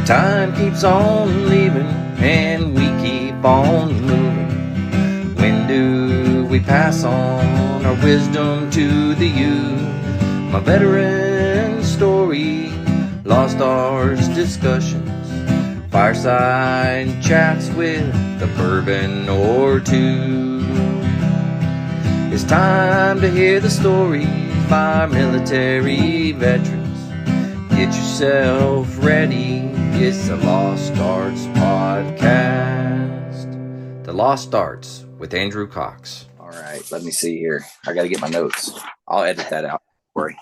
Time keeps on leaving and we keep on moving. When do we pass on our wisdom to the youth? My veteran story, lost arts discussions, fireside chats with a bourbon or two. It's time to hear the stories by our military veterans. Get yourself ready. It's the Lost Arts Podcast. The Lost Arts with Andrew Cox. All right, let me see here. I got to get my notes. I'll edit that out. Don't worry.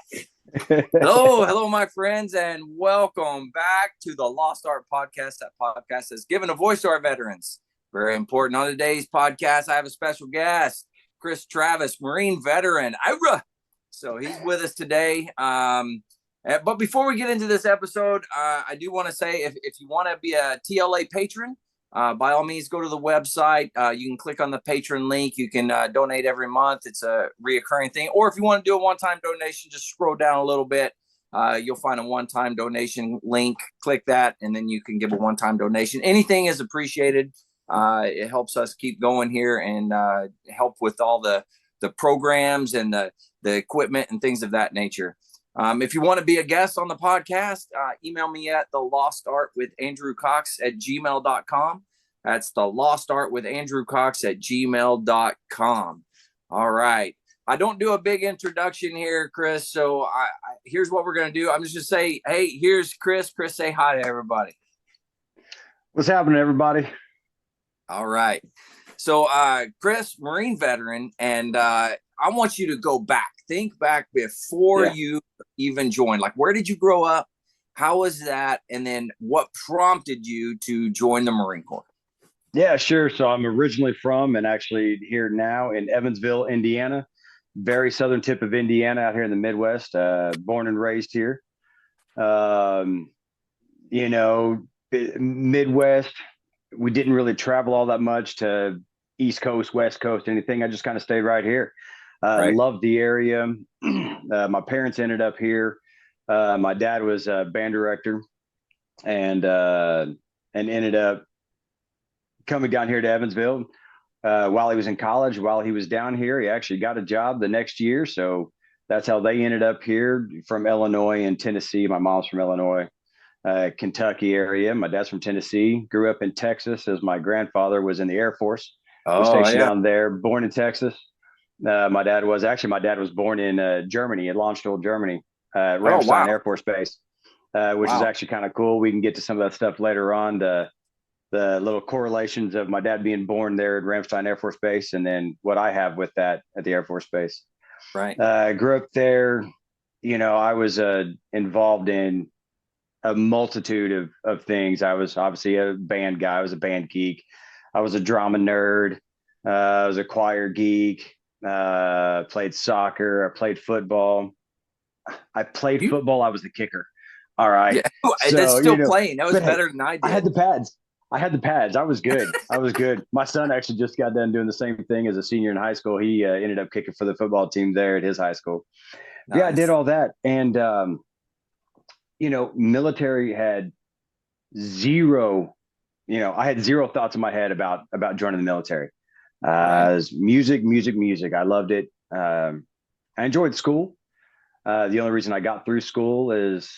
Hello, my friends, and welcome back to the Lost Art Podcast. That podcast has given a voice to our veterans. Very important. On today's podcast, I have a special guest, Chris Travis, Marine veteran. Ira. So he's with us today. But before we get into this episode, I do want to say if you want to be a TLA patron, by all means, go to the website. You can click on the patron link. You can donate every month. It's a reoccurring thing. Or if you want to do a one-time donation, just scroll down a little bit. You'll find a one-time donation link. Click that, and then you can give a one-time donation. Anything is appreciated. It helps us keep going here and help with all the programs and the equipment and things of that nature. If you want to be a guest on the podcast, email me at thelostartwithandrewcox@gmail.com. That's thelostartwithandrewcox@gmail.com. All right. I don't do a big introduction here, Chris. So here's what we're going to do. I'm just going to say, hey, here's Chris. Chris, say hi to everybody. What's happening, everybody? All right. So, Chris, Marine veteran, and I want you to go back. Think back before you even joined. Like, where did you grow up? How was that? And then what prompted you to join the Marine Corps? Yeah, sure. So I'm originally from and actually here now in Evansville, Indiana, very southern tip of Indiana out here in the Midwest, born and raised here. Midwest, we didn't really travel all that much to East Coast, West Coast, anything. I just kind of stayed right here. Right. Loved the area. My parents ended up here. My dad was a band director and ended up coming down here to Evansville while he was in college. While he was down here, he actually got a job the next year. So that's how they ended up here from Illinois and Tennessee. My mom's from Illinois, Kentucky area. My dad's from Tennessee. Grew up in Texas as my grandfather was in the Air Force. Was stationed down there, born in Texas. My dad was born in Germany, at Landstuhl, Germany, Ramstein Air Force Base, which is actually kind of cool. We can get to some of that stuff later on. The little correlations of my dad being born there at Ramstein Air Force Base, and then what I have with that at the Air Force Base. Right. Grew up there. I was involved in a multitude of things. I was obviously a band guy. I was a band geek. I was a drama nerd. I was a choir geek. Played soccer. I played football. I played football. I was the kicker. All right. Yeah. So, that's still playing. That was better than I did. I had the pads. I was good. My son actually just got done doing the same thing as a senior in high school. He ended up kicking for the football team there at his high school. Nice. Yeah, I did all that. And, military had zero, I had zero thoughts in my head about joining the military. It was music. I loved it. I enjoyed school. The only reason I got through school is,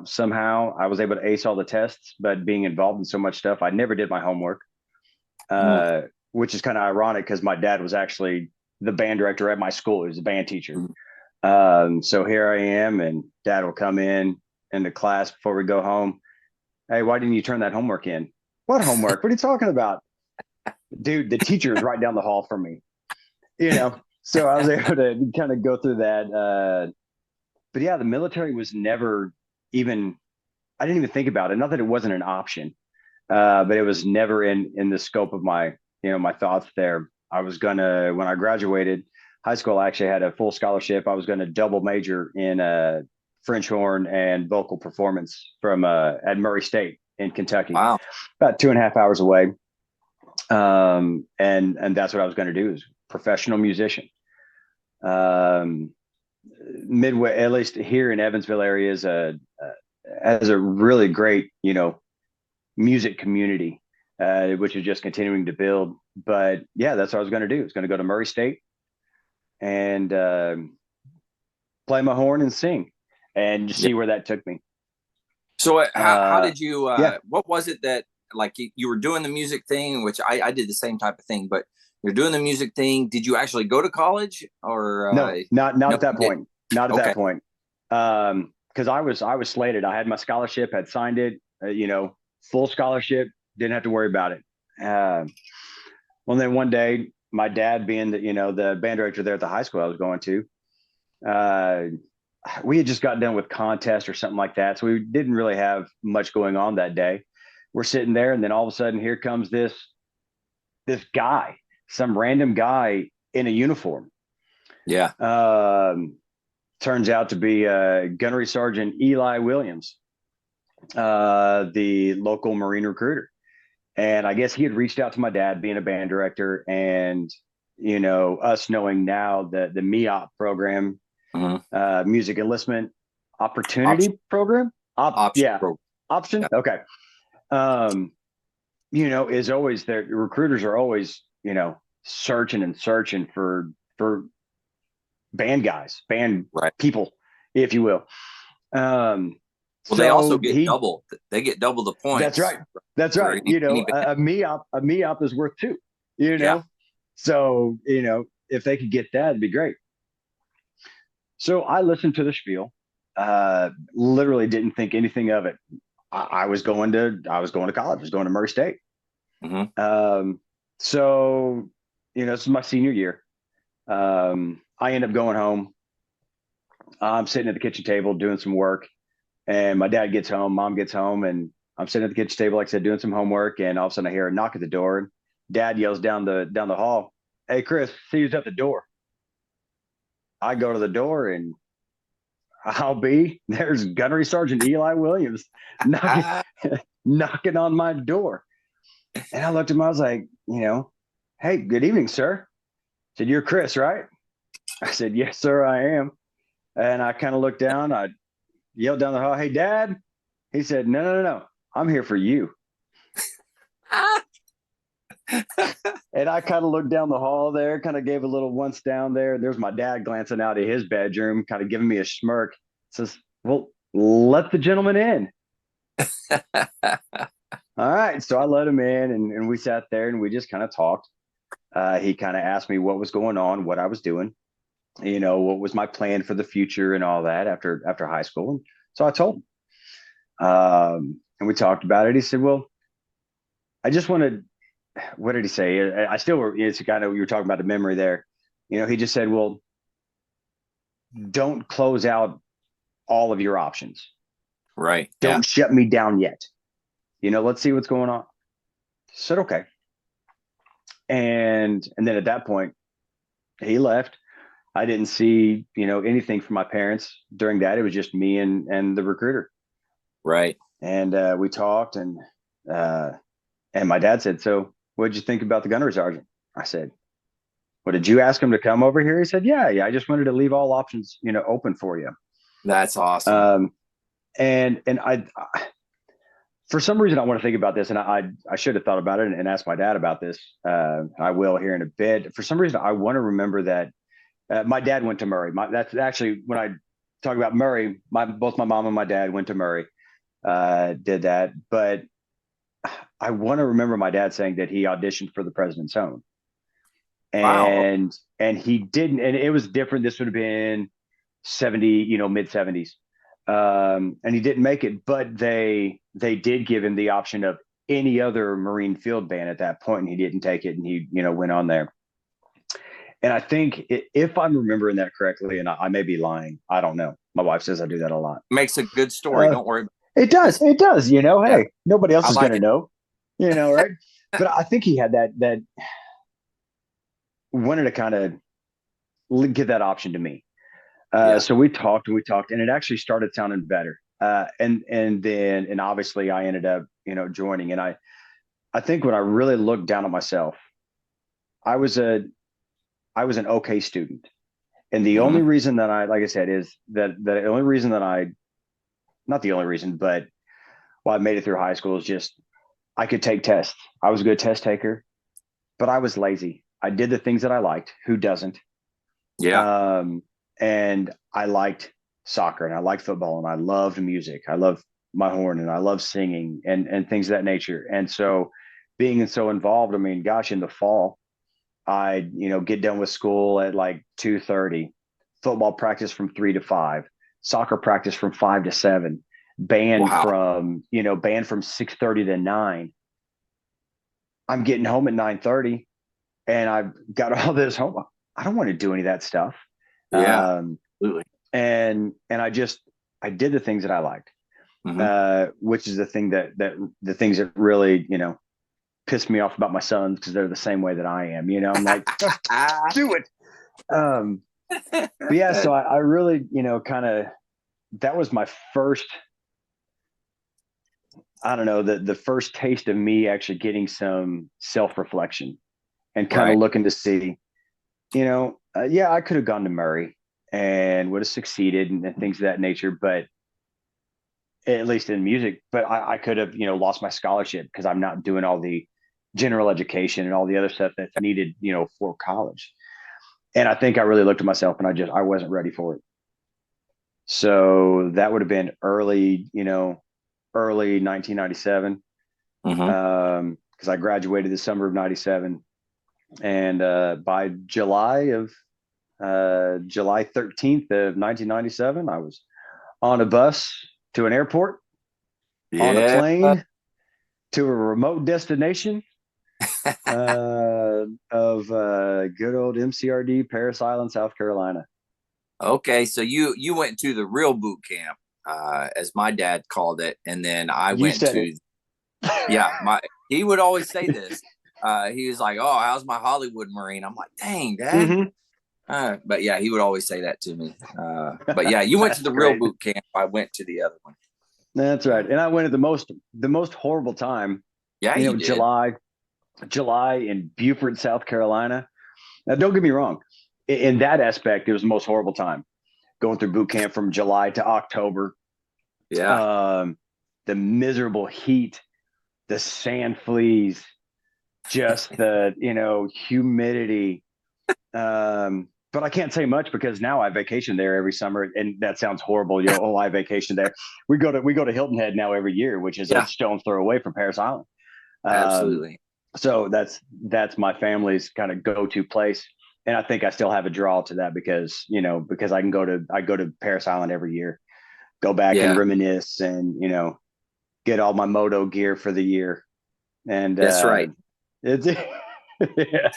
somehow I was able to ace all the tests, but being involved in so much stuff, I never did my homework, which is kind of ironic because my dad was actually the band director at my school. He was a band teacher. So here I am, and dad will come into class before we go home. Hey, why didn't you turn that homework in? What homework? What are you talking about? Dude, the teacher is right down the hall from me, so I was able to kind of go through that. But yeah, the military was never even, I didn't even think about it. Not that it wasn't an option, but it was never in the scope of my thoughts there. I was when I graduated high school, I actually had a full scholarship. I was going to double major in French horn and vocal performance at Murray State in Kentucky. Wow. About 2.5 hours away. And that's what I was going to do, is professional musician. Midway, at least here in Evansville area, has a really great, music community, which is just continuing to build. But yeah, that's what I was going to do. I was going to go to Murray State and play my horn and sing, and just Yeah. see where that took me. So how Uh, did you? yeah, What was it that like you were doing the music thing, which I did the same type of thing, but you're doing the music thing. Did you actually go to college or no, not no? at that You didn't. point. Not at that Okay. point. Because I was slated. I had my scholarship, had signed it. Full scholarship. Didn't have to worry about it. Well, then one day, my dad, being the band director there at the high school I was going to, uh, we had just got done with contest or something like that, so we didn't really have much going on that day. We're sitting there, and then all of a sudden, here comes this guy, some random guy in a uniform. Yeah. Um, Turns out to be Gunnery Sergeant Eli Williams, the local Marine recruiter. And I guess he had reached out to my dad, being a band director, and us knowing now the MEOP program, Mm-hmm. Music Enlistment Option. Opportunity Program. Option. Yeah, option. Yeah. Okay. Um, is always there. Recruiters are always searching and searching for band guys, band Right. people, if you will. Um, Well, they also so get he double. They get double the That's points right. That's for right. any band. A MEOP is worth two, you Yeah. know? So, if they could get that, it'd be great. So I listened to the spiel, literally didn't think anything of it. I was going to college. I was going to Murray State. Mm-hmm. So, this is my senior year. I end up going home. I'm sitting at the kitchen table doing some work, and my dad gets home, mom gets home, and I'm sitting at the kitchen table, like I said, doing some homework, and all of a sudden I hear a knock at the door. And dad yells down the hall, "Hey, Chris, see who's at the door." I go to the door, and there's Gunnery Sergeant Eli Williams knocking knocking on my door. And I looked at him, I was like, "Hey, good evening, sir." I said, "You're Chris, right?" I said, "Yes, sir, I am." And I kind of looked down, I yelled down the hall, "Hey, Dad." He said, "No, no, no, no. I'm here for you." And I kind of looked down the hall there, kind of gave a little once down there. There's my dad glancing out of his bedroom, kind of giving me a smirk. Says, "Well, let the gentleman in." All right. So I let him in, and we sat there and we just kind of talked. He kind of asked me what was going on, what I was doing, what was my plan for the future and all that after high school. And so I told him. And we talked about it. He said, "Well, I just wanted," what did he say? I still, it's kind of, you were talking about the memory there. He just said, "Well, don't close out all of your options. Right. Yeah. Don't shut me down yet. Let's see what's going on." I said, "Okay." And then at that point, he left. I didn't see, anything from my parents during that. It was just me and the recruiter. Right. And we talked, uh, and my dad said, "So what did you think about the gunnery sergeant?" I said, "Well, did you ask him to come over here?" He said, "Yeah, yeah. I just wanted to leave all options, open for you." That's awesome. Um, and for some reason, I want to think about this, and I should have thought about it and asked my dad about this. I will here in a bit. For some reason, I want to remember that my dad went to Murray. That's actually when I talk about Murray. Both my mom and my dad went to Murray. Did that, but I want to remember my dad saying that he auditioned for the President's Own, Wow. and he didn't, and it was different. This would have been 70, mid 70s. And he didn't make it, but they did give him the option of any other Marine field band at that point, and he didn't take it, and he went on there. And I think, if I'm remembering that correctly, and I may be lying, I don't know. My wife says I do that a lot. Makes a good story. Uh, Don't worry. it does, This. it does. Yeah. Hey, nobody else I is like going to it. know, right? But I think he had that wanted to kind of give that option to me. Yeah. So we talked and we talked, and it actually started sounding better. And obviously I ended up, joining. And I think when I really looked down at myself, I was an okay student. And the Mm-hmm. only reason that like I said, is that the only reason that not the only reason, but why I made it through high school is just I could take tests. I was a good test taker, but I was lazy. I did the things that I liked. Who doesn't? Yeah. Um, and I liked soccer and I liked football and I loved music. I loved my horn and I love singing and things of that nature. And so being so involved, I mean, gosh, in the fall, I, get done with school at like 2:30, football practice from 3 to 5, soccer practice from 5 to 7, Wow. band from 6:30 to 9. I'm getting home at 9:30 and I've got all this home. I don't want to do any of that stuff. Yeah. Um, Absolutely. and I did the things that I liked, Hmm. which is the thing that the things that really, piss me off about my sons because they're the same way that I am. I'm like, just do it. Um, but yeah, so I really, kind of that was my first. I don't know, the first taste of me actually getting some self reflection and kind of Right. looking to see, yeah, I could have gone to Murray and would have succeeded and things of that nature, but at least in music. But I could have, lost my scholarship because I'm not doing all the general education and all the other stuff that's needed, for college. And I think I really looked at myself and I wasn't ready for it. So that would have been early 1997. Hmm. Because I graduated the summer of 97. And by July 13th of 1997, I was on a bus to an airport, on a Yeah. plane to a remote destination of good old MCRD, Paris Island, South Carolina. Okay. So you went to the real boot camp, as my dad called it, and then I You went said it. to, yeah, my he would always say this. He was like, "Oh, how's my Hollywood Marine?" I'm like, "Dang, Dad." Mm-hmm. But yeah, he would always say that to me. But yeah, you went to That's the real great. boot camp. I went to the other one. That's right. And I went at the most horrible time, Yeah, you did. July in Beaufort, South Carolina. Now, don't get me wrong. In that aspect, it was the most horrible time going through boot camp from July to October. Yeah. Um, the miserable heat, the sand fleas, just the humidity. But I can't say much because now I vacation there every summer, and that sounds horrible. Oh, I vacation there. We go to Hilton Head now every year, which is a Yeah, stone's throw away from Paris Island. Um, absolutely. so that's my family's kind of go-to place, and I think I still have a draw to that because I go to Paris Island every year, go back and Yeah, reminisce, and get all my moto gear for the year, and that's right. it's. Yeah.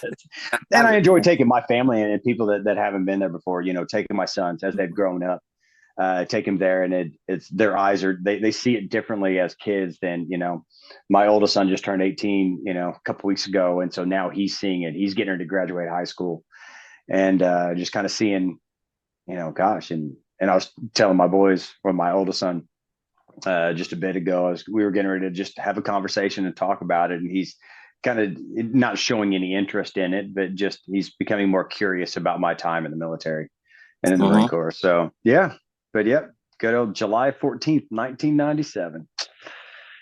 And Have I it, enjoy man. taking my family and people that haven't been there before, taking my sons as they've grown up, take them there, and it's their eyes they see it differently as kids than my oldest son just turned 18 a couple weeks ago, and so now he's seeing it. He's getting ready to graduate high school, and just kind of seeing, gosh, and I was telling my boys, or my oldest son, just a bit ago, we were getting ready to just have a conversation and talk about it, and he's kind of not showing any interest in it, but just he's becoming more curious about my time in the military and in the Marine Hmm. Corps. So yeah, but yep, good old July 14th, 1997.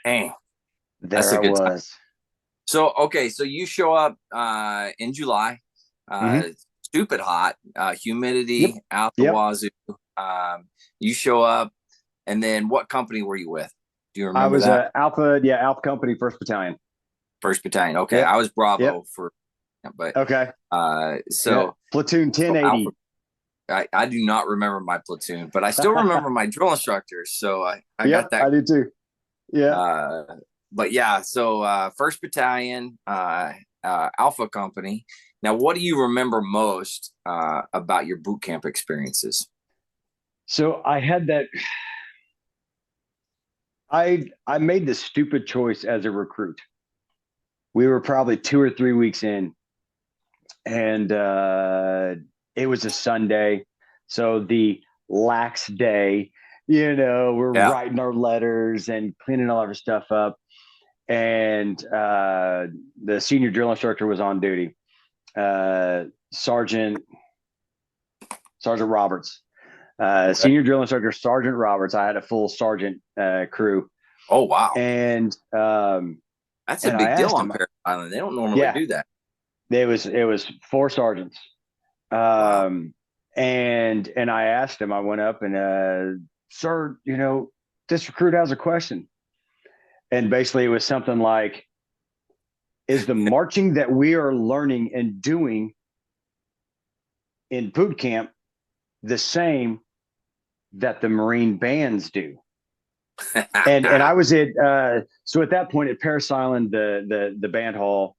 Dang, that's There a I good time. was. So okay, so you show up in July, uh, Mm-hmm. stupid hot, Yep. humidity out the Yep. wazoo. You show up, and then what company were you with? Do you I remember was that? Alpha, yeah, Alpha Company, First Battalion. First Battalion. Okay, Yep. I was Yep. Bravo for, but Okay. Yeah. so Platoon so Alpha. 1080. I do not remember my platoon, but I still remember my drill instructors. So I got Yep, that. I did too. Yeah. Uh, but yeah, so First Battalion, Alpha Company. Now, what do you remember most about your boot camp experiences? So I had that. I made the stupid choice as a recruit. We were probably 2 or 3 weeks in, and it was a Sunday, so the lax day. We're Yeah. writing our letters and cleaning all of our stuff up, and the senior drill instructor was on duty, uh, Sergeant Sergeant Roberts. Okay. Senior drill instructor Sergeant Roberts. I had a full sergeant crew, Oh wow, and That's a And I big deal asked on him, Paris Island. They don't normally yeah, do that. it was four sergeants. Wow. Um, and I asked him, I went up and, sir, this recruit has a question. And basically it was something like, is the marching that we are learning and doing in boot camp the same that the Marine bands do? And I was so at that point at Paris Island, the band hall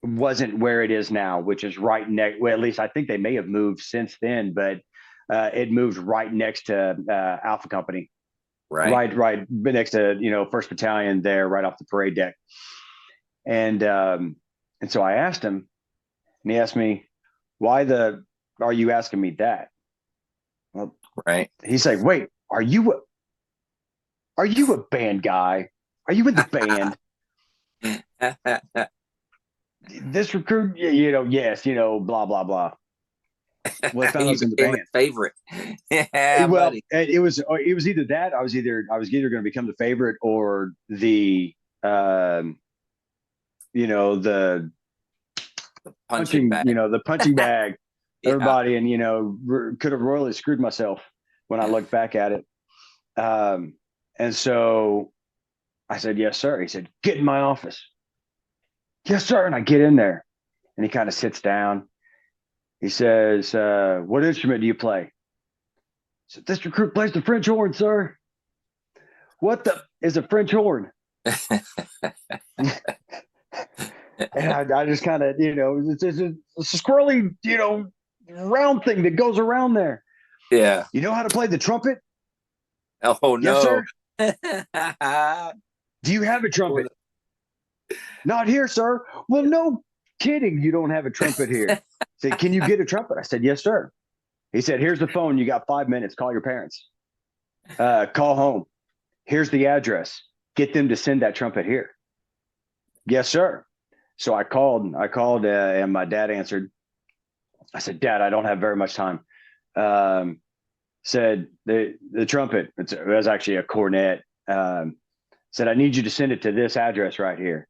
wasn't where it is now, which is right next. Well, at least I think they may have moved since then, but it moved right next to Alpha Company, Right. right next to First Battalion there, right off the parade deck. And so I asked him, and he asked me, "Why the are you asking me that?" Well, Right. he's like, "Wait, are you a band guy? Are you in the band?" This recruit, yes, blah blah blah. Well, they found I You was in the became the band. favorite. Yeah, Well, buddy. it was either that I was either going to become the favorite or um, the Punching bag. the punching bag. Yeah. Everybody, and could have royally screwed myself when I look back at it. And so I said, "Yes, sir." He said, "Get in my office." "Yes, sir." And I get in there, and he kind of sits down. He says, "What instrument do you play?" I said, "This recruit plays the French horn, sir." "What the is a French horn?" And I just kind of, it's a squirrely, round thing that goes around there. Yeah. "You know how to play the trumpet?" Oh "Yes, no. sir." "Do you have a trumpet?" "Not here, sir." "Well, no kidding. You don't have a trumpet here." I said, "Can you get a trumpet?" I said, "Yes, sir." He said, "Here's the phone. You got 5 minutes. Call your parents. Call home. Here's the address. Get them to send that trumpet here." "Yes, sir." So I called, and my dad answered. I said, "Dad, I don't have very much time." Um, Said the trumpet, it was actually a cornet. Said, "I need you to send it to this address right here.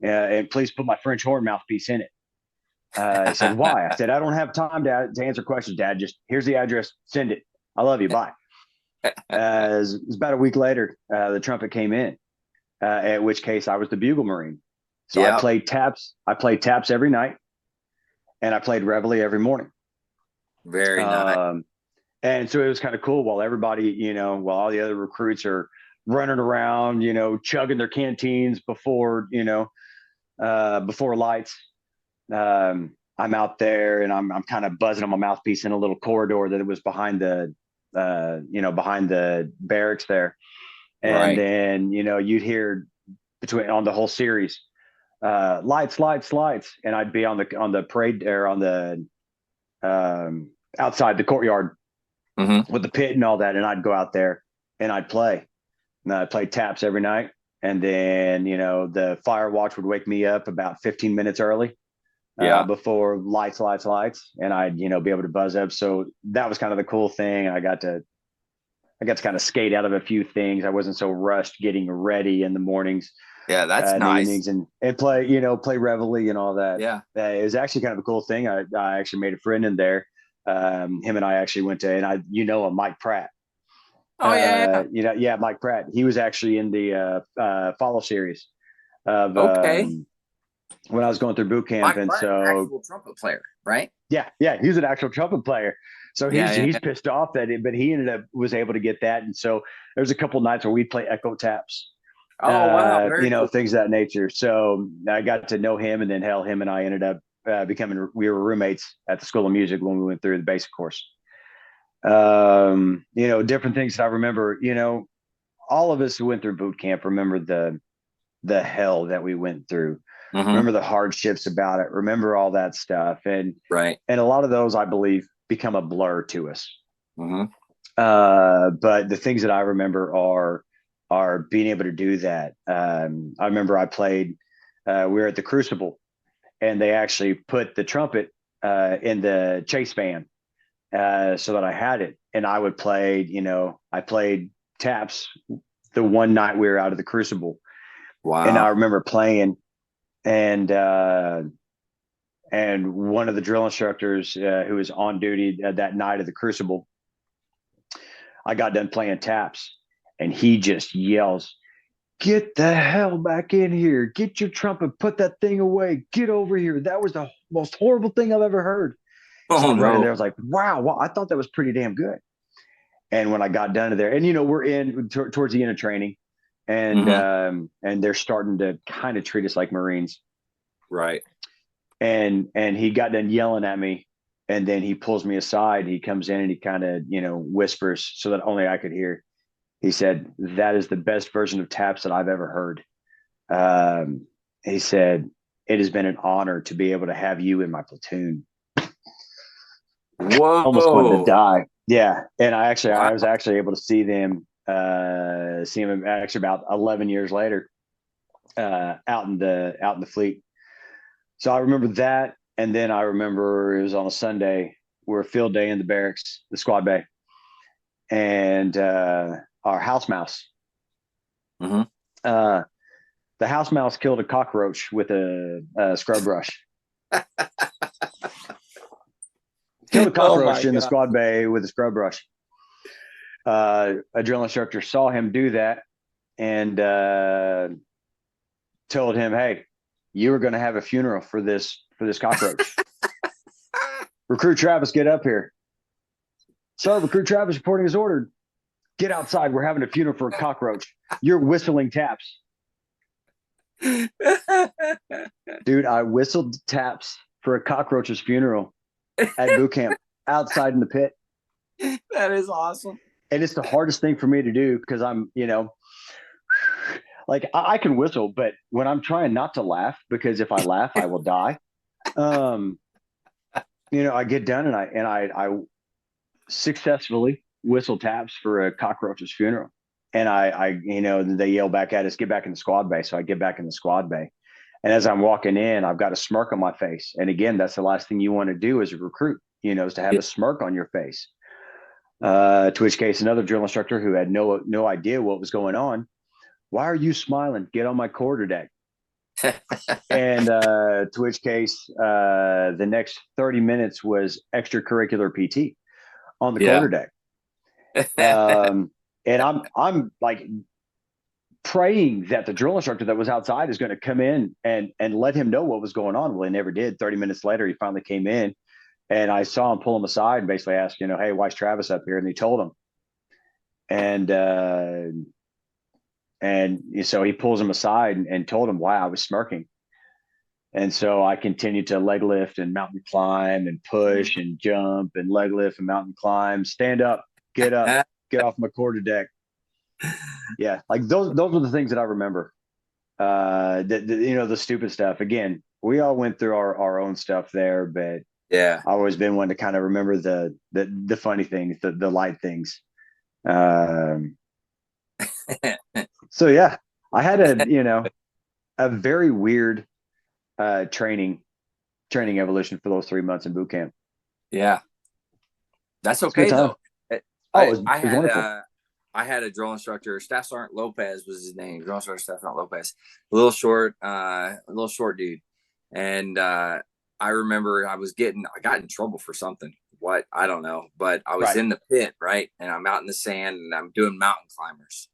And please put my French horn mouthpiece in it." He said, "Why?" I said, "I don't have time to answer questions, Dad. Just here's the address. Send it. I love you. Bye." It was about a week later, the trumpet came in, at which case I was the bugle marine. So I Yeah. played taps. I played taps every night, and I played reveille every morning. Very nice. And so it was kind of cool while everybody, while all the other recruits are running around, chugging their canteens before lights. I'm out there and I'm kind of buzzing on my mouthpiece in a little corridor that it was behind the barracks there. And Right. then, you'd hear between on the whole series, lights, lights, lights. And I'd be on the parade or on the, outside the courtyard Hmm. with the pit and all that. And I'd go out there and I'd play. And I'd play taps every night. And then, the fire watch would wake me up about 15 minutes early, Yeah. before lights, lights, lights. And I'd, be able to buzz up. So that was kind of the cool thing. I got to kind of skate out of a few things. I wasn't so rushed getting ready in the mornings, Yeah. That's in the nice. evenings, and play reveille and all that. Yeah. It was actually kind of a cool thing. I actually made a friend in there. Him and I actually went to, and Mike Pratt. Oh yeah. Yeah, Mike Pratt. He was actually in the follow series of, Okay. when I was going through boot camp, Mike and Pratt, so actual trumpet player, right? yeah, he was an actual trumpet player. So Yeah. he's Yeah. pissed off but he ended up was able to get that, and so there's a couple nights where we play echo taps, Oh wow. Very cool. things of that nature. So I got to know him, and then him and I ended up we were roommates at the School of Music when we went through the basic course. Different things that I remember. All of us who went through boot camp remember the hell that we went through. Hmm. Remember the hardships about it. Remember all that stuff, and Right. a lot of those, I believe, become a blur to us. Hmm. But the things that I remember are being able to do that. I remember I played. We were at the Crucible, and they actually put the trumpet in the chase van, so that I had it, and I would play. I played taps the one night we were out of the Crucible, And I Wow. remember playing, and one of the drill instructors who was on duty that night of the Crucible, I got done playing taps, and he just yells, "Get the hell back in here! Get your trumpet, put that thing away, get over here!" That was the most horrible thing I've ever heard. So I Oh run in there, no. I was like, wow, well, I thought that was pretty damn good. And when I got done to there, and we're in towards the end of training, Hmm. and they're starting to kind of treat us like Marines. Right. And he got done yelling at me, and then he pulls me aside. He comes in and he kind of whispers so that only I could hear. He said, "That is the best version of taps that I've ever heard." He said, "It has been an honor to be able to have you in my platoon." Almost wanted to Whoa. die. Yeah, and I was Wow. actually able to see him actually about 11 years later, out in the fleet. So I remember that, and then I remember it was on a Sunday. We're a field day in the barracks, the squad bay, and our house mouse. Hmm. Uh, the house mouse killed a cockroach with a scrub brush. Killed a Oh my cockroach in the God. squad bay with a scrub brush. A drill instructor saw him do that, and told him, "Hey, you were going to have a funeral for this cockroach. Recruit Travis, get up here." "Sir, Recruit Travis reporting is ordered. Get outside. We're having a funeral for a cockroach. You're whistling taps." Dude, I whistled taps for a cockroach's funeral at boot camp outside in the pit. That is awesome. And it's the hardest thing for me to do because I'm, like I can whistle, but when I'm trying not to laugh, because if I laugh, I will die. Um, I get done and I successfully whistle taps for a cockroach's funeral. And they yell back at us, "Get back in the squad bay." So I get back in the squad bay. And as I'm walking in, I've got a smirk on my face. And again, that's the last thing you want to do as a recruit, is to have Yeah. a smirk on your face. To which case, another drill instructor who had no idea what was going on. "Why are you smiling? Get on my quarterdeck." And to which case, the next 30 minutes was extracurricular PT on the Yeah. quarterdeck. And I'm like praying that the drill instructor that was outside is going to come in and let him know what was going on. Well, he never did. 30 minutes later, he finally came in, and I saw him pull him aside and basically ask, "Hey, why is Travis up here?" And he told him. And so he pulls him aside and told him why I was smirking. And so I continued to leg lift and mountain climb and push and jump and leg lift and mountain climb, stand up, get off my quarter deck. Yeah, like those are the things that I remember. The stupid stuff. Again, we all went through our own stuff there, but Yeah. I've always been one to kind of remember the funny things, the light things. Um, so yeah, I had a very weird training evolution for those 3 months in boot camp. Yeah. That's It's a good okay time. though. Oh, I it I was had wonderful. a I had a drill instructor, Staff Sergeant Lopez was his name. Drill instructor Staff Sergeant Lopez, a little short dude, and I remember I got in trouble for something. What I don't know, but I was Right. in the pit, right, and I'm out in the sand and I'm doing mountain climbers,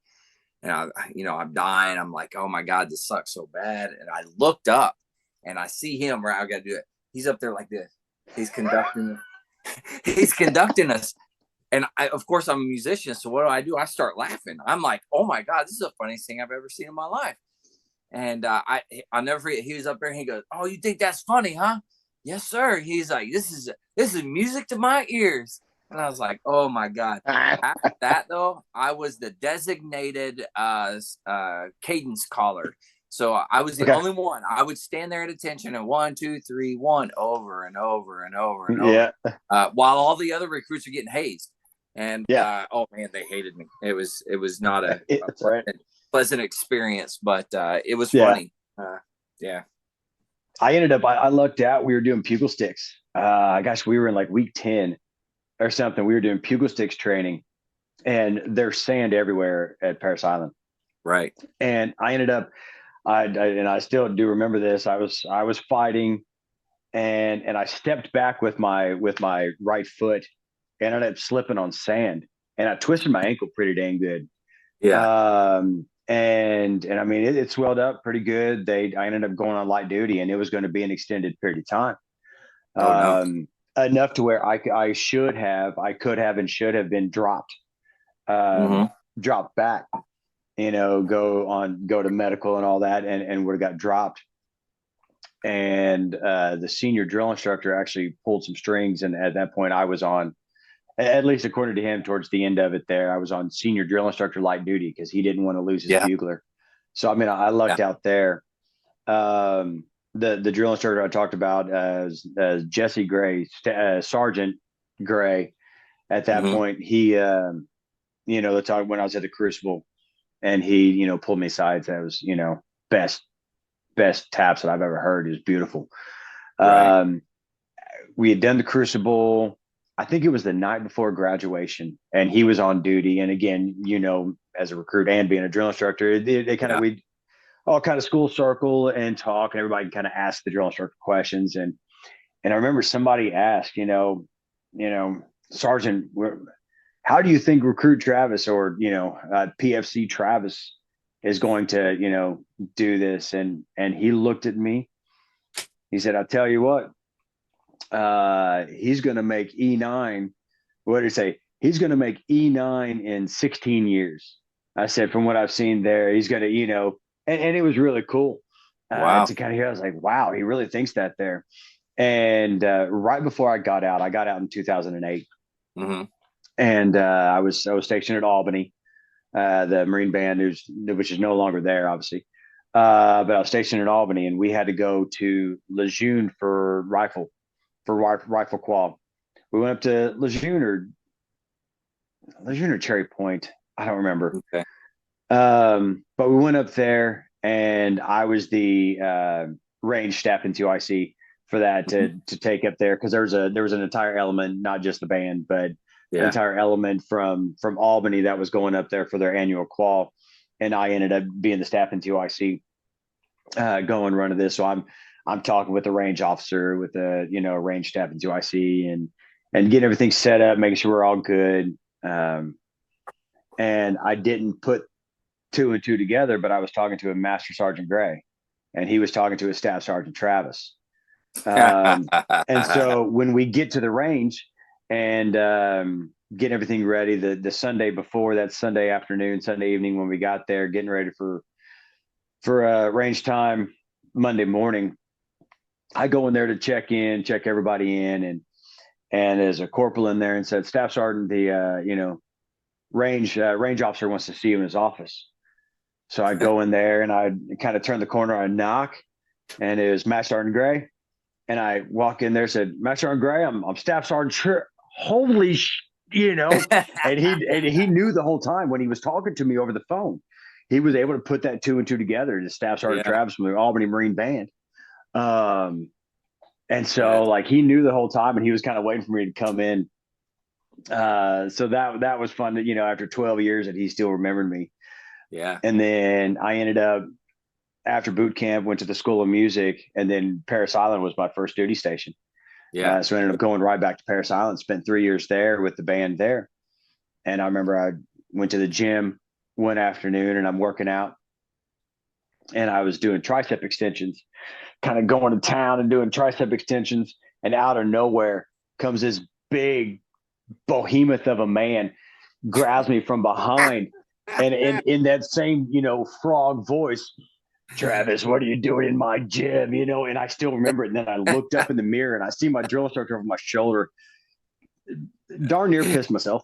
and I'm dying. I'm like, oh my god, this sucks so bad. And I looked up and I see him. Right, I got to do it. He's up there like this. He's conducting. He's conducting us, and of course, I'm a musician. So what do? I start laughing. I'm like, oh my god, this is the funniest thing I've ever seen in my life. And I'll never forget. He was up there and he goes, "Oh, you think that's funny, huh?" "Yes, sir." He's like, "This is music to my ears." And I was like, "Oh my god." After that, though, I was the designated cadence caller. So I was the Okay. only one. I would stand there at attention and 1, 2, 3, 1 over and over and over and over, Yeah. while all the other recruits are getting hazed. And Yeah. oh man, they hated me. It was not a That's right. pleasant experience, but it was Yeah. funny. Yeah. I lucked out. We were doing pugil sticks. Gosh, we were in like week 10 or something. We were doing pugil sticks training, and there's sand everywhere at Paris Island. Right. And And I still do remember this. I was fighting, and I stepped back with my right foot, and I ended up slipping on sand, and I twisted my ankle pretty dang good. Yeah. And I mean it swelled up pretty good. I ended up going on light duty, and it was going to be an extended period of time. Oh no. Enough to where I could have and should have been dropped, Mm-hmm. dropped back, go to medical and all that, and would have got dropped. And the senior drill instructor actually pulled some strings, and at that point I was on, at least according to him, towards the end of it there, I was on senior drill instructor light duty because he didn't want to lose his Yeah. bugler. So I mean, I Yeah. lucked out there. The drill instructor I talked about as Jesse Gray, Sergeant Gray. At that Mm-hmm. point, he the time when I was at the Crucible, and he pulled me aside. That was best best taps that I've ever heard. It was beautiful. Right. Um, we had done the Crucible. I think it was the night before graduation, and he was on duty. And again, as a recruit and being a drill instructor, they kind of Yeah. we all kind of school circle and talk, and everybody kind of asked the drill instructor questions. And I remember somebody asked, Sergeant, how do you think recruit Travis or PFC Travis is going to do this? And he looked at me. He said, "I'll tell you what, he's going to make E9. What did he say? He's going to make E9 in 16 years." I said, "From what I've seen there, he's going to, and it was really cool Wow. to kind of hear. I was like, wow, he really thinks that there." And right before I got out in 2008, Mm-hmm. and I was stationed at Albany, the Marine Band, which is no longer there, obviously. But I was stationed in Albany, and we had to go to Lejeune for rifle qual. We went up to Lejeune or Cherry Point. I don't remember. Okay. But we went up there, and I was the range staff into IC for that Mm-hmm. to take up there, because there was an entire element, not just the band, but an Yeah. entire element from Albany that was going up there for their annual qual, and I ended up being the staff into IC, going running this. So I'm talking with the range officer, with the range staff into IC, and getting everything set up, making sure we're all good. And I didn't put two and two together, but I was talking to a Master Sergeant Gray, and he was talking to a Staff Sergeant Travis. And so when we get to the range and get everything ready, the Sunday before, that Sunday afternoon, Sunday evening, when we got there, getting ready for range time Monday morning, I go in there to check everybody in, and there's a corporal in there and said, "Staff Sergeant, the range officer wants to see you in his office." So I go in there, and I kind of turn the corner, I knock, and it was Master Sergeant Gray. And I walk in there, said, "Master Sergeant Gray, I'm Staff Sergeant." Sure. Holy and he knew the whole time when he was talking to me over the phone. He was able to put that two and two together to Staff Sergeant Yeah. Travis from the Albany Marine Band. Um, and so That's, like he knew the whole time, and he was kind of waiting for me to come in. So that was fun that, after 12 years, that he still remembered me. yeah. And then I ended up, after boot camp, went to the School of Music, and then Paris Island was my first duty station. Yeah. So I ended up going right back to Paris Island, spent 3 years there with the band there. And I remember I went to the gym one afternoon, and I'm working out, and I was doing tricep extensions, kind of going to town and doing tricep extensions. And out of nowhere comes this big behemoth of a man, grabs me from behind, and in that same, frog voice, "Travis, what are you doing in my gym?" And I still remember it. And then I looked up in the mirror, and I see my drill instructor over my shoulder. Darn near pissed myself.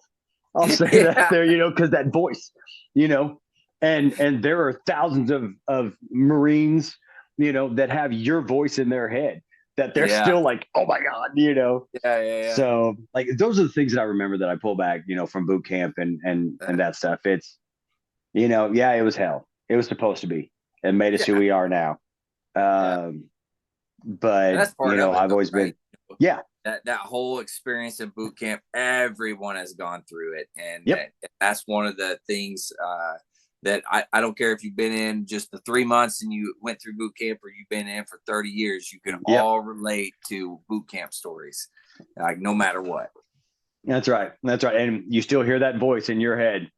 I'll say that Yeah. there, because that voice, you know, and there are thousands of Marines, that have your voice in their head, that they're Yeah. still like, "Oh my God." Yeah. Yeah. So like those are the things that I remember that I pull back, from boot camp and Yeah. that stuff. It's, yeah, it was hell. It was supposed to be. It made us who Yeah. we are now. Yeah. Um, And but that's part of it, I've though, always right? been, yeah, That whole experience in boot camp, everyone has gone through it, and yep, that's one of the things that I don't care if you've been in just the 3 months and you went through boot camp, or you've been in for 30 years, you can Yep. all relate to boot camp stories, like no matter what. That's right. That's right. And you still hear that voice in your head,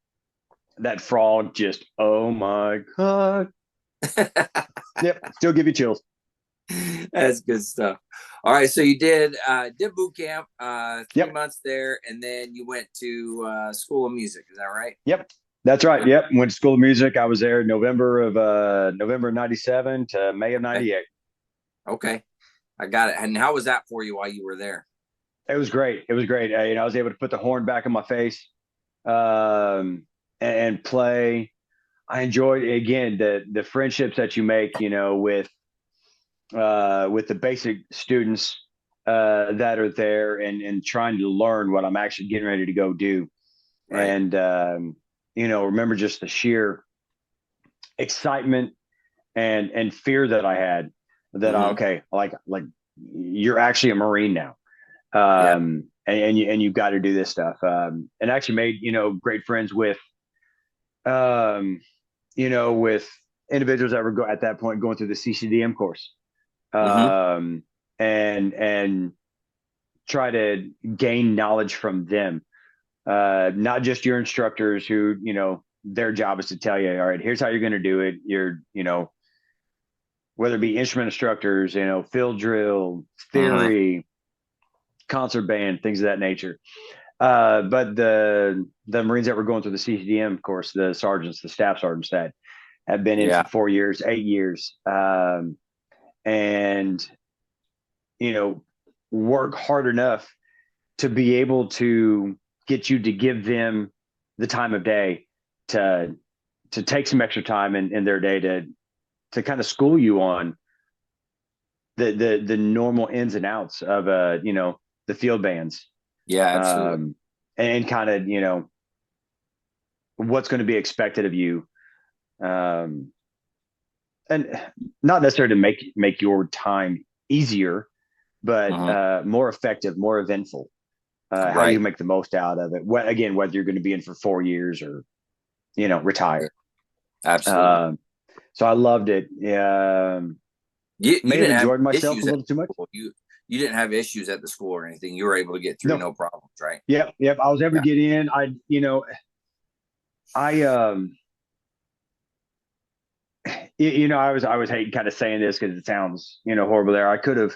that frog just, oh my God. Yep. Still give you chills. That's good stuff. All right, so you did boot camp, 3 Yep. months there, and then you went to School of Music. Is that right? Yep. That's right. Yep. Went to School of Music. I was there November of '97 to May of '98. Okay, I got it. And how was that for you while you were there? It was great. It was great. I was able to put the horn back in my face, and play. I enjoyed, again, the friendships that you make, with the basic students that are there, and trying to learn what I'm actually getting ready to go do. Right. And remember just the sheer excitement and fear that I had, that okay, like you're actually a Marine now. And you've got to do this stuff. And actually made, great friends with, with individuals that were at that point going through the CCDM course. And try to gain knowledge from them. Not just your instructors who, their job is to tell you, all right, here's how you're going to do it. You're, whether it be instrument instructors, field drill, theory, concert band, things of that nature. But the Marines that were going through the CCDM course, the sergeants, the staff sergeants that have been in for 4 years, 8 years, and work hard enough to be able to get you to give them the time of day to take some extra time in their day to kind of school you on the normal ins and outs of the field bands. Yeah, absolutely. And kind of, what's going to be expected of you. And not necessarily to make your time easier, but more effective, more eventful. How do you make the most out of it? Again, whether you're going to be in for 4 years or, retire. Absolutely. So I loved it. You may have enjoyed myself a issues little too much. You didn't have issues at the school or anything. You were able to get through no problems, right? Yep. I was able to get in. I was hating kind of saying this because it sounds, horrible there. I could have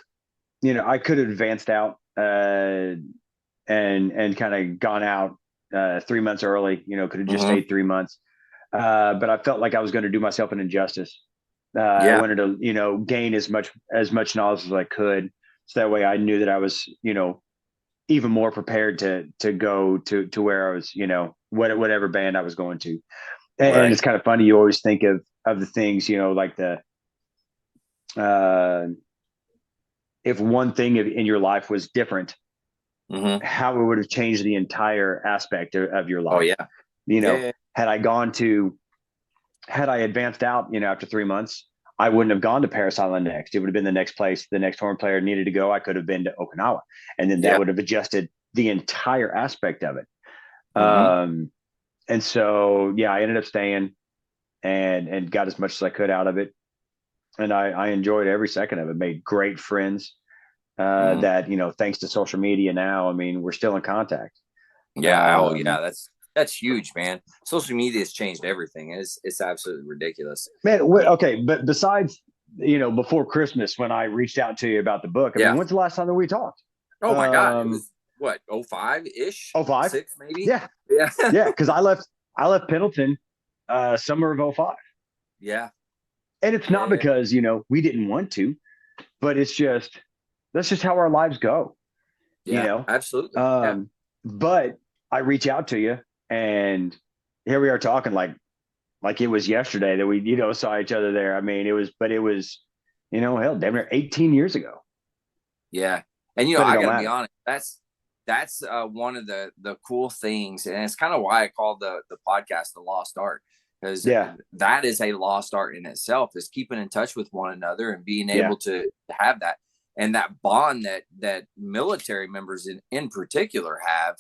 advanced out and kind of gone out 3 months early, could have just stayed 3 months. But I felt like I was going to do myself an injustice. I wanted to, gain as much knowledge as I could. So that way I knew that I was, even more prepared to go to where I was, whatever band I was going to. And it's kind of funny. You always think of the things, like if one thing in your life was different, how it would have changed the entire aspect of your life. Oh yeah. Had I advanced out, after 3 months, I wouldn't have gone to Paris Island next. It would have been the next place. The next horn player needed to go, I could have been to Okinawa, and then that would have adjusted the entire aspect of it. And so, I ended up staying and got as much as I could out of it. And I enjoyed every second of it. Made great friends that, thanks to social media now, I mean, we're still in contact. Yeah. That's huge, man. Social media has changed everything. It's absolutely ridiculous. Man, okay, but besides, before Christmas when I reached out to you about the book, I mean, when's the last time that we talked? Oh my God, it was what, 05-ish? 05? 06 maybe? Yeah, because I left Pendleton summer of 05. Yeah. And it's not because, we didn't want to, but that's just how our lives go. Yeah, absolutely. But I reach out to you, and here we are talking like it was yesterday that we, saw each other there. I mean, it was, hell, damn near 18 years ago. Yeah. And, I got to be honest, that's one of the cool things. And it's kind of why I called the podcast The Lost Art, because that is a lost art in itself, is keeping in touch with one another and being able to have that. And that bond that military members in particular have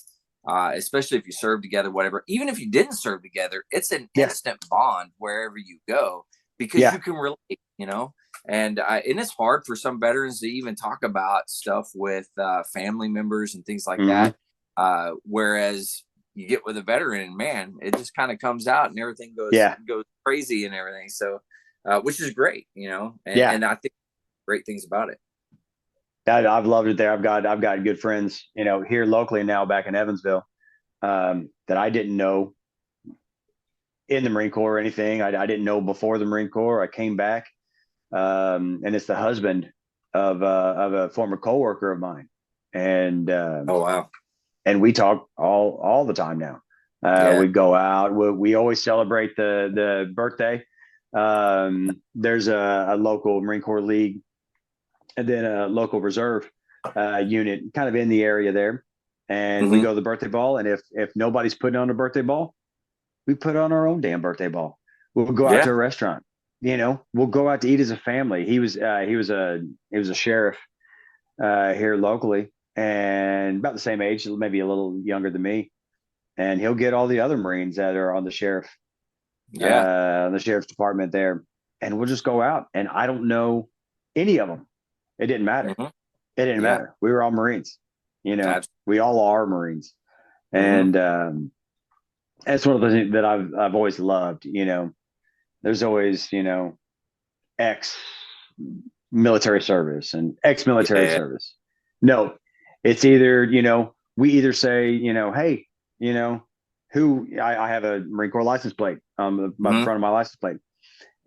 especially if you serve together, whatever. Even if you didn't serve together, it's an Yeah. instant bond wherever you go because Yeah. you can relate, you know. And it's hard for some veterans to even talk about stuff with family members and things like Hmm. that. Whereas you get with a veteran, man, it just kind of comes out and everything Yeah. goes crazy and everything. So, which is great, you know. And Yeah. and I think great things about it. I've loved it there. I've got good friends, here locally now back in Evansville, that I didn't know in the Marine Corps or anything. I didn't know before the Marine Corps. I came back, and it's the husband of a former coworker of mine, and Oh wow, and we talk all the time now. yeah, We go out. We always celebrate the birthday. There's a local Marine Corps league, and then a local reserve unit, kind of in the area there. And we mm-hmm. go to the birthday ball, and if nobody's putting on a birthday ball, we put on our own damn birthday ball. We'll go out to Yeah, a restaurant. We'll go out to eat as a family. He was a sheriff here locally, and about the same age, maybe a little younger than me. And he'll get all the other Marines that are yeah, on the sheriff's department there, and we'll just go out. And I don't know any of them. It didn't matter. mm-hmm. It didn't Yeah, matter. We were all Marines. absolutely. We all are Marines, Mm-hmm. and that's one of the things that I've always loved. There's always ex military service and ex military Yeah, service. No, it's either we either say hey, who I have a Marine Corps license plate my mm-hmm. front of my license plate,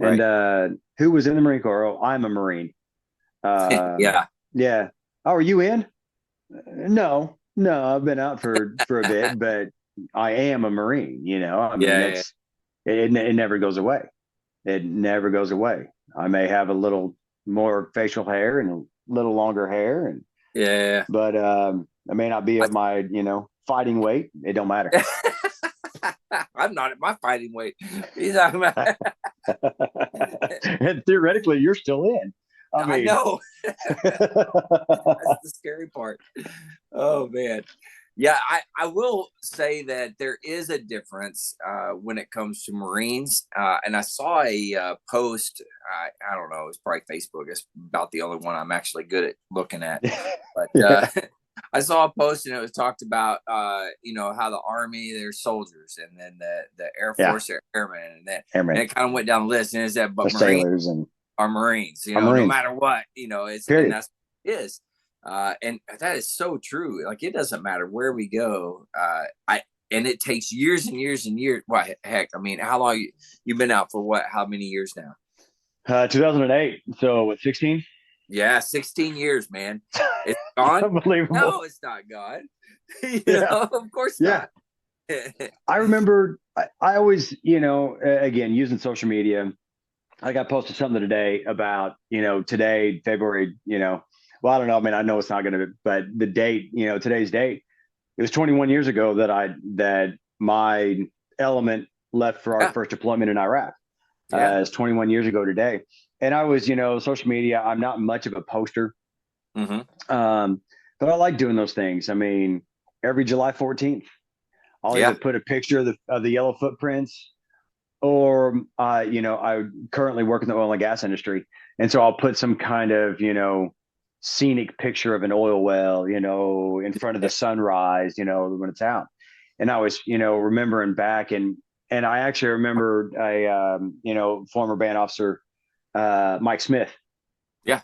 and Right. who was in the Marine Corps? Oh, I'm a Marine. Yeah, Yeah. Oh, are you in? No, no, I've been out for a bit, but I am a Marine. I mean, yeah, it never goes away. It never goes away. I may have a little more facial hair and a little longer hair, yeah. but I may not be at my fighting weight. It don't matter. I'm not at my fighting weight. He's talking about. And theoretically, you're still in. I I mean, know. That's the scary part. Oh man. Yeah, I will say that there is a difference when it comes to Marines. And I saw a post, I don't know, it's probably Facebook. It's about the only one I'm actually good at looking at. But yeah, I saw a post and it was talked about, how the Army, they're soldiers, and then the Air yeah, Force, they're airmen. And airmen, it kind of went down the list. And it said, the but Marines sailors, and are Marines, our no Marines. matter what, and Period. that's what it is. And that is so true. Like it doesn't matter where we go. And it takes years and years and years. Well, heck, I mean, how long you've been out for what? How many years now? 2008. So what? 16? Yeah, 16 years, man. It's gone? Unbelievable. No, it's not gone. Yeah, Of course yeah. not. I remember. I always, again, using social media. I got posted something today about, today, February, well, I don't know. I mean, I know it's not going to, but the date, today's date, it was 21 years ago that my element left for our Yeah, first deployment in Iraq. yeah. It's 21 years ago today. And I was, social media, I'm not much of a poster. Mm-hmm. Um, but I like doing those things. I mean, every July 14th, I'll either Yeah. put a picture of the yellow footprints, or I currently work in the oil and gas industry, and so I'll put some kind of scenic picture of an oil well, in front of the sunrise, when it's out. And I was remembering back, and I actually remember a former band officer, Mike Smith. Yeah.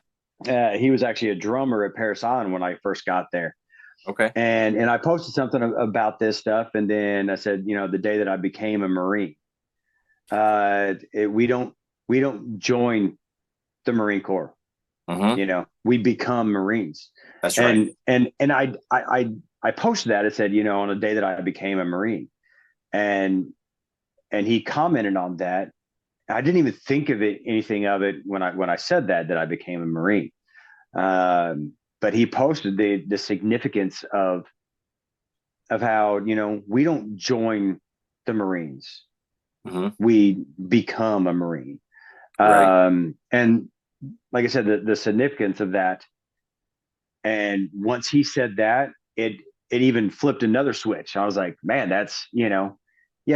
He was actually a drummer at Paris Island when I first got there. Okay. And I posted something about this stuff, and then I said, the day that I became a Marine, we don't join the Marine Corps. Mm-hmm. We become Marines. That's right. And I posted that. It said, on the day that I became a Marine, and he commented on that. I didn't even think of anything of it when I said that I became a Marine. But he posted the significance of how we don't join the Marines, Mm-hmm. we become a Marine. Right. And like I said, the significance of that. And once he said that, it even flipped another switch. I was like, man, that's, yeah,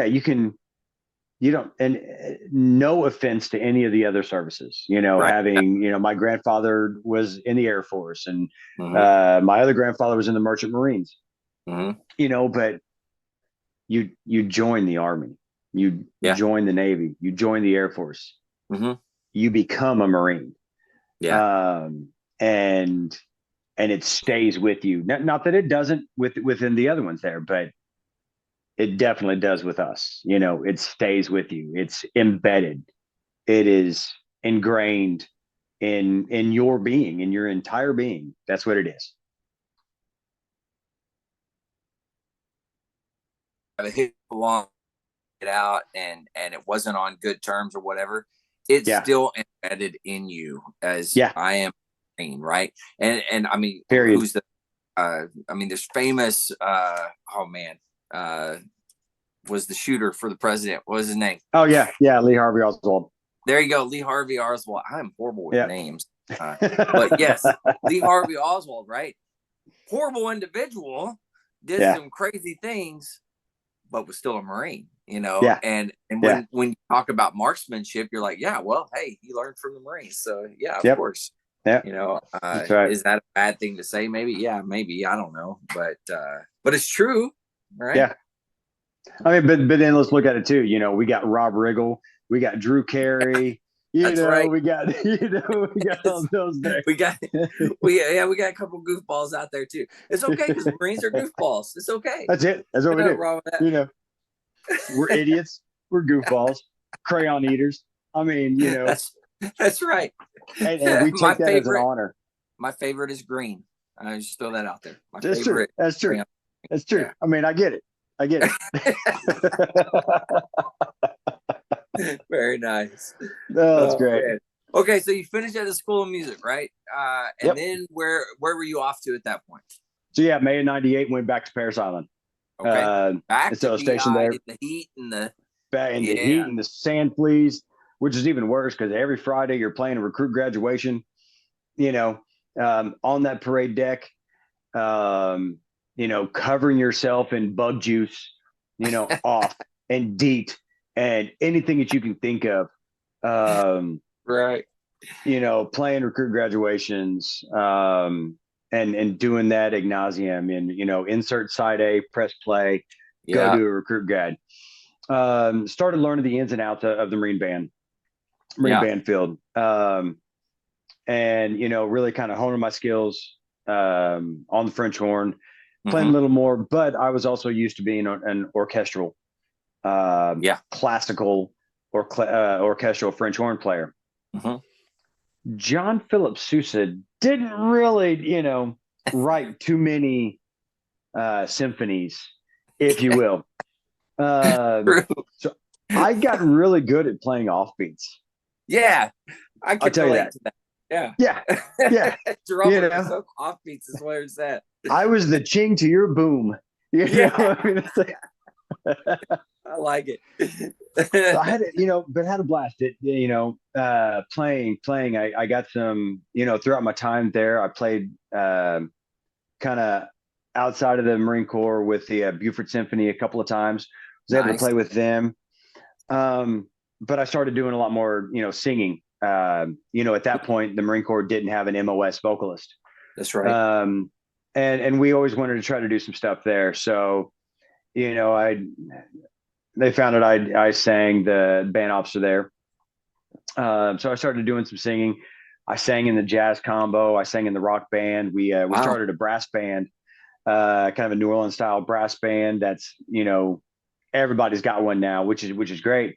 you don't, and no offense to any of the other services, Right. having, my grandfather was in the Air Force, and Mm-hmm. my other grandfather was in the Merchant Marines, Mm-hmm. but you join the Army, you Yeah. join the Navy, you join the Air Force, Mm-hmm. you become a Marine. Yeah. Um, and it stays with you. Not that it doesn't within the other ones there, but it definitely does with us. It stays with you. It's embedded. It is ingrained in your being, in your entire being. That's what it is. Hit along it out and it wasn't on good terms or whatever, it's Yeah. still embedded in you as Yeah. I am, right? And I mean, Period. who's the I mean, there's famous oh man, uh was the shooter for the president. What was his name? Oh yeah. Yeah. Lee Harvey Oswald. There you go, Lee Harvey Oswald. I'm horrible with Yeah. names. But yes, Lee Harvey Oswald, right? Horrible individual, did Yeah. some crazy things, but was still a Marine, you know. Yeah. And Yeah. when you talk about marksmanship, you're like, yeah, well, hey, he learned from the Marines, so yeah, of Yep. course. Yeah. You know, That's right. is that a bad thing to say? Maybe, yeah, maybe, I don't know, but it's true, right? Yeah. I mean, but then let's look at it too. We got Rob Riggle, we got Drew Carey, That's right. we got we got all those there. we got we got a couple goofballs out there too. It's okay because Marines are goofballs. It's okay. That's it. That's what we do. Wrong with that. We're idiots. We're goofballs. Crayon eaters. I mean, that's right. And we take that as an honor. My favorite is green. I just throw that out there. That's true. That's true. That's true. Yeah. I mean, I get it. Very nice. Oh, that's great. Man. Okay, so you finished at the School of Music, right? And yep. then where were you off to at that point? So yeah, May of '98, went back to Parris Island. Okay, back to stationed there in the heat and the the heat and the sand fleas, which is even worse because every Friday you're playing a recruit graduation. On that parade deck, covering yourself in bug juice, off and DEET and anything that you can think of. Right. Playing recruit graduations, and doing that ad nauseum, and, insert side A, press play, go do a recruit grad. Started learning the ins and outs of the Marine band field. And, really kind of honing my skills on the French horn, playing a little more, but I was also used to being an orchestral, classical or orchestral French horn player. John Philip Sousa didn't really, write too many symphonies, if you will. So I got really good at playing offbeats. Yeah, I can tell you that. Yeah. So offbeats is where it's at. I was the ching to your boom. I mean, it's like, I like it. So I had, but had a blast. Playing. I got some, throughout my time there, I played kind of outside of the Marine Corps with the Beaufort Symphony a couple of times. Was able to play with them. But I started doing a lot more, singing. At that point, the Marine Corps didn't have an MOS vocalist. That's right. And we always wanted to try to do some stuff there. So, they found out I sang the band officer there. So I started doing some singing. I sang in the jazz combo. I sang in the rock band. We started a brass band, kind of a New Orleans style brass band. That's, everybody's got one now, which is great.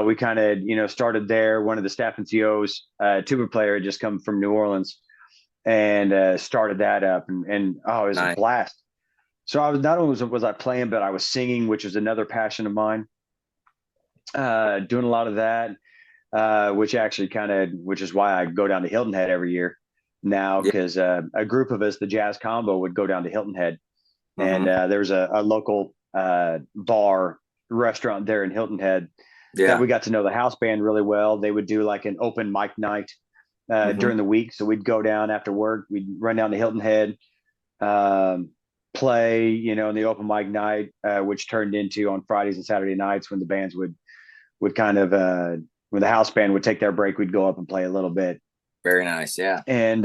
We kind of, started there. One of the staff NCOs, tuba player, had just come from New Orleans and started that up. And it was a blast. So I was, not only was I playing, but I was singing, which is another passion of mine. Doing a lot of that, which is why I go down to Hilton Head every year now, because a group of us, the Jazz Combo, would go down to Hilton Head, and there's a local bar restaurant there in Hilton Head that we got to know the house band really well. They would do like an open mic night during the week, so we'd go down after work. We'd run down to Hilton Head. play, in the open mic night, which turned into on Fridays and Saturday nights when the bands would kind of when the house band would take their break, we'd go up and play a little bit. Very nice. Yeah. And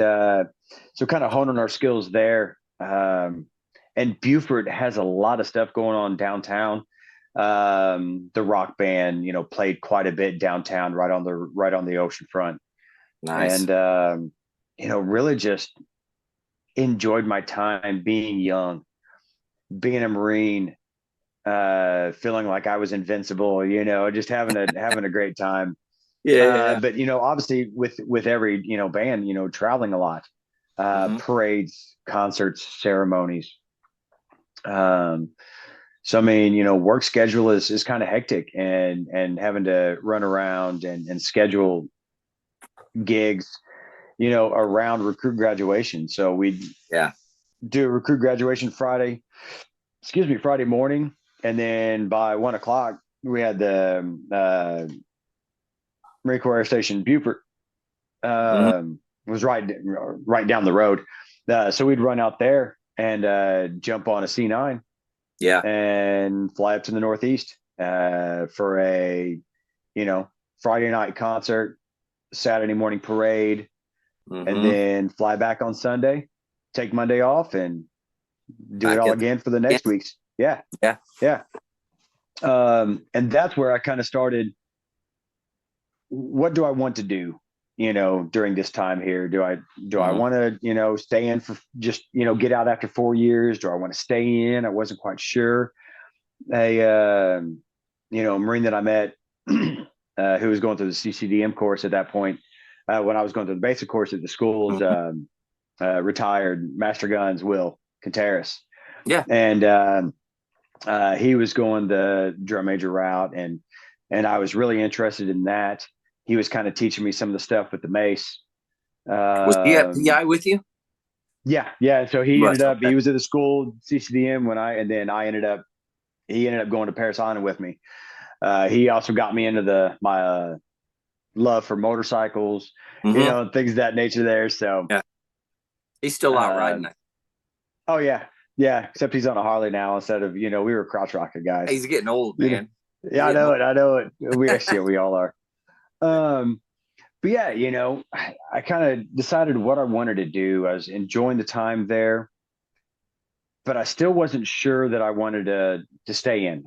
so kind of honing our skills there. And Beaufort has a lot of stuff going on downtown. The rock band, played quite a bit downtown, right on the ocean front. Nice. And really just enjoyed my time being young, being a Marine, feeling like I was invincible, just having a great time. Yeah. But obviously with every band, traveling a lot, parades, concerts, ceremonies. So I mean, work schedule is kind of hectic, and having to run around and schedule gigs, around recruit graduation. So we Yeah. do a recruit graduation Friday morning, and then by 1 o'clock we had the Marine Corps Air Station Beaufort. Was right down the road. So we'd run out there and jump on a C9. Yeah. And fly up to the Northeast for a, Friday night concert, Saturday morning parade, and then fly back on Sunday, take Monday off, and do it all again for the next weeks. Yeah. Yeah. Yeah. And that's where I kind of started. What do I want to do, during this time here? Do I want to, stay in for just, get out after 4 years? Do I want to stay in? I wasn't quite sure. A Marine that I met who was going through the CCDM course at that point, when I was going through the basic course at the schools, retired Master Guns Will Contreras. Yeah. And he was going the drum major route, and I was really interested in that. He was kind of teaching me some of the stuff with the mace. Was he at PI with you? Yeah. So he was at the school CCDM he ended up going to Paris Island with me. He also got me into my love for motorcycles, things of that nature there. So yeah, he's still out riding. Oh yeah. Yeah. Except he's on a Harley now instead of, we were crotch rocket guys. He's getting old, man. Yeah, I know it. We all are. But yeah, I kind of decided what I wanted to do. I was enjoying the time there, but I still wasn't sure that I wanted to stay in.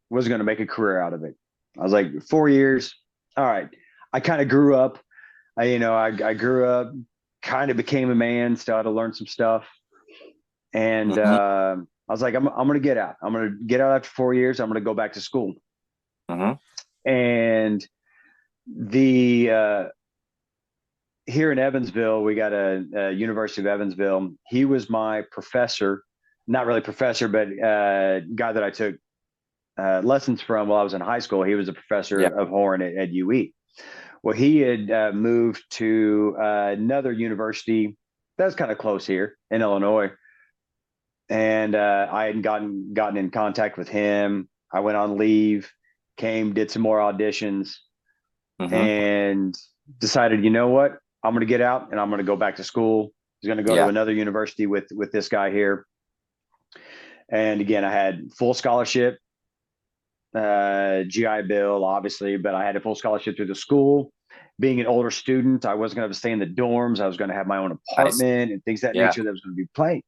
Wasn't going to make a career out of it. I was like, 4 years. All right. I kind of grew up. I grew up, kind of became a man, still had to learn some stuff. And I was like, I'm going to get out. I'm going to get out after 4 years. I'm going to go back to school. And here in Evansville, we got a University of Evansville. He was my professor, not really professor, but guy that I took lessons from while I was in high school. He was a professor of horn at UE. Well, he had moved to another university that was kind of close here in Illinois. And I had gotten in contact with him. I went on leave, did some more auditions, and decided, you know what? I'm going to get out and I'm going to go back to school. I was going to go to another university with this guy here. And again, I had full scholarship, GI Bill, obviously, but I had a full scholarship through the school. Being an older student, I wasn't going to stay in the dorms. I was going to have my own apartment and things of that nature that was going to be playing.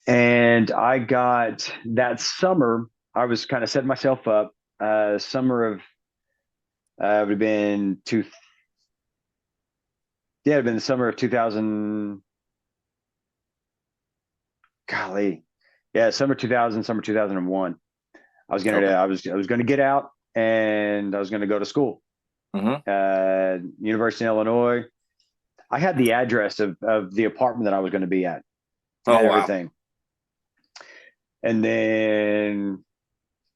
And I got that summer, I was kind of setting myself up. Summer of it would have been it'd been the summer of 2000. Golly, yeah, summer 2000, summer 2001. I was gonna get out and I was gonna go to school. University in Illinois. I had the address of the apartment that I was going to be at. Everything. Wow. And then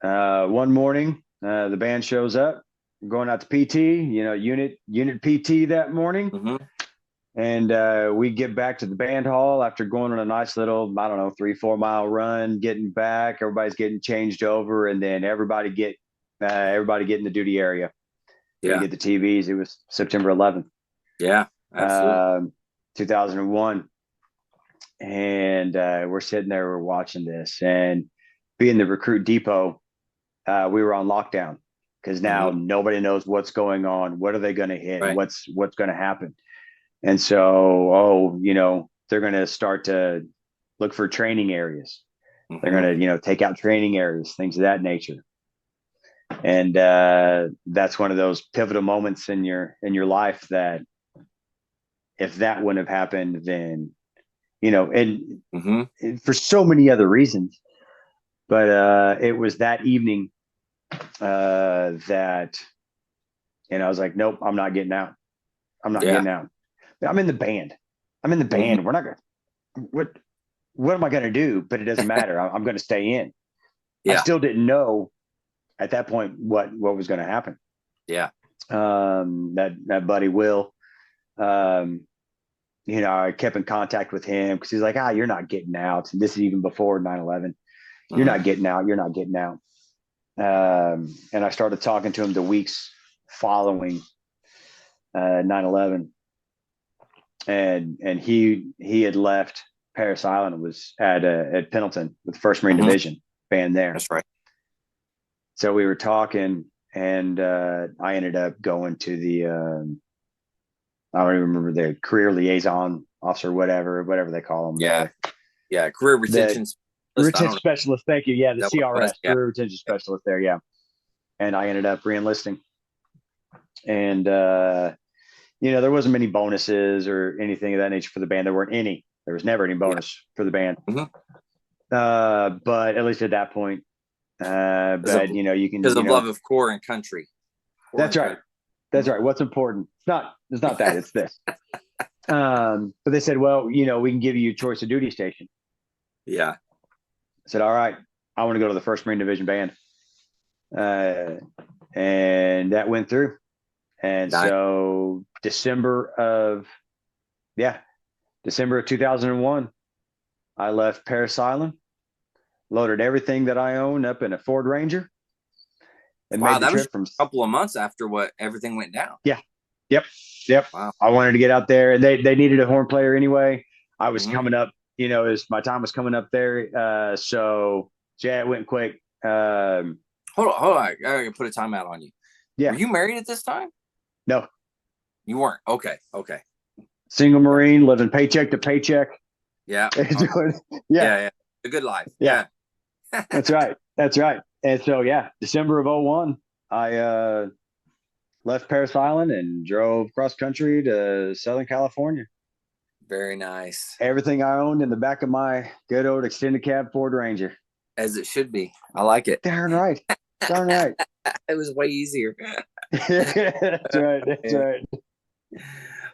one morning, the band shows up. I'm going out to PT, unit PT that morning. And we get back to the band hall after going on a nice little, 3-4 mile run, getting back. Everybody's getting changed over, and then everybody get in the duty area. Yeah. Get the TVs. It was September 11th. Yeah, absolutely. 2001. and we're sitting there, we're watching this, and being the recruit depot, we were on lockdown because now nobody knows what's going on. What are they going to hit? Right. What's going to happen? And so, they're going to start to look for training areas. They're going to, take out training areas, things of that nature. And that's one of those pivotal moments in your life that if that wouldn't have happened, then and for so many other reasons. But it was that evening that, and I was like, nope, I'm not getting out. I'm not getting out. I'm in the band. We're not going. What am I going to do? But it doesn't matter. I'm going to stay in. I still didn't know at that point what was going to happen. Yeah. That buddy Will, I kept in contact with him because he's like, you're not getting out. And this is even before 9/11. You're not getting out. You're not getting out. And I started talking to him the weeks following 9/11. And he had left Paris Island, was at Pendleton with the 1st Marine Division band there. That's right. So we were talking, and I ended up going to the I don't even remember, the career liaison officer, whatever they call them. Career retention specialist. Thank you. Yeah, the CRS, career retention specialist there. Yeah, and I ended up reenlisting, and there wasn't many bonuses or anything of that nature for the band. There weren't any. There was never any bonus for the band. But at least at that point, you can, because of love of Corps and country. That's right. That's right. What's important? It's not that. It's this. But they said, well, we can give you a choice of duty station. Yeah. I said, all right, I want to go to the 1st Marine Division band. And that went through. And so December of 2001, I left Paris Island, loaded everything that I own up in a Ford Ranger, and made the trip from a couple of months after everything went down. Yeah. Yep. Wow. I wanted to get out there, and they needed a horn player anyway. I was coming up, as my time was coming up there. So it went quick. Hold on. I gotta put a timeout on you. Yeah. Were you married at this time? No. You weren't. Okay. Single Marine, living paycheck to paycheck. Yeah. Yeah. A good life. Yeah. That's right. And so, December of 2001, I left Paris Island and drove cross country to Southern California. Very nice. Everything I owned in the back of my good old extended cab Ford Ranger. As it should be. I like it. Darn right. It was way easier. That's right.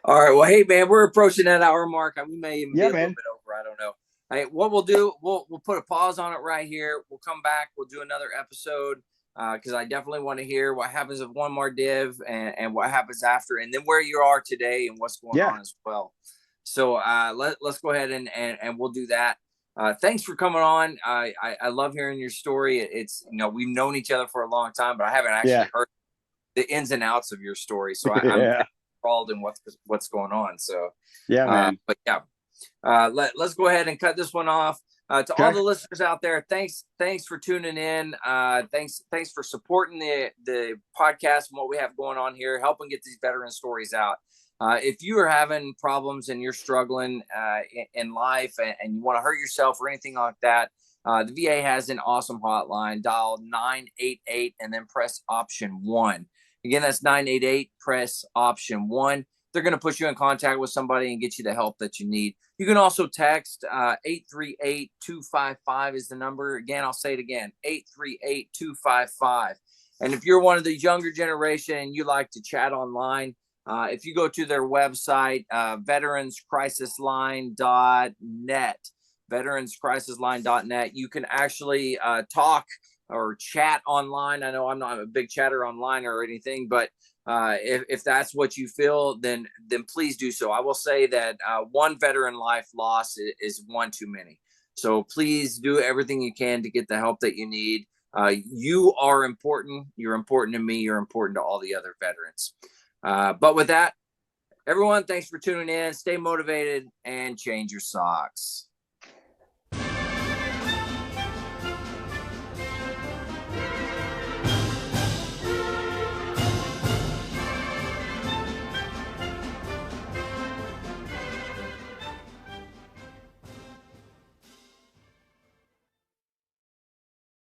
All right. Well, hey, man, we're approaching that hour mark. We may even be a little bit over. I don't know. Hey, what we'll do, we'll put a pause on it right here. We'll come back. We'll do another episode because I definitely want to hear what happens with one more div and what happens after, and then where you are today and what's going on as well. So let's go ahead and we'll do that. Thanks for coming on. I love hearing your story. It's we've known each other for a long time, but I haven't actually heard the ins and outs of your story. So I'm enthralled in what's going on. So man. Let's go ahead and cut this one off. To all the listeners out there, thanks for tuning in. Thanks for supporting the podcast and what we have going on here, helping get these veteran stories out. If you are having problems and you're struggling in life and you want to hurt yourself or anything like that, the VA has an awesome hotline. Dial 988 and then press option 1. Again, that's 988, press option 1. They're going to put you in contact with somebody and get you the help that you need. You can also text 838-255 is the number. Again, I'll say it again, 838-255. And if you're one of the younger generation and you like to chat online, if you go to their website, veteranscrisisline.net, you can actually talk or chat online. I know I'm not a big chatter online or anything, but if that's what you feel, then please do so. I will say that one veteran life loss is one too many. So please do everything you can to get the help that you need. You are important. You're important to me. You're important to all the other veterans. But with that, everyone, thanks for tuning in. Stay motivated and change your socks.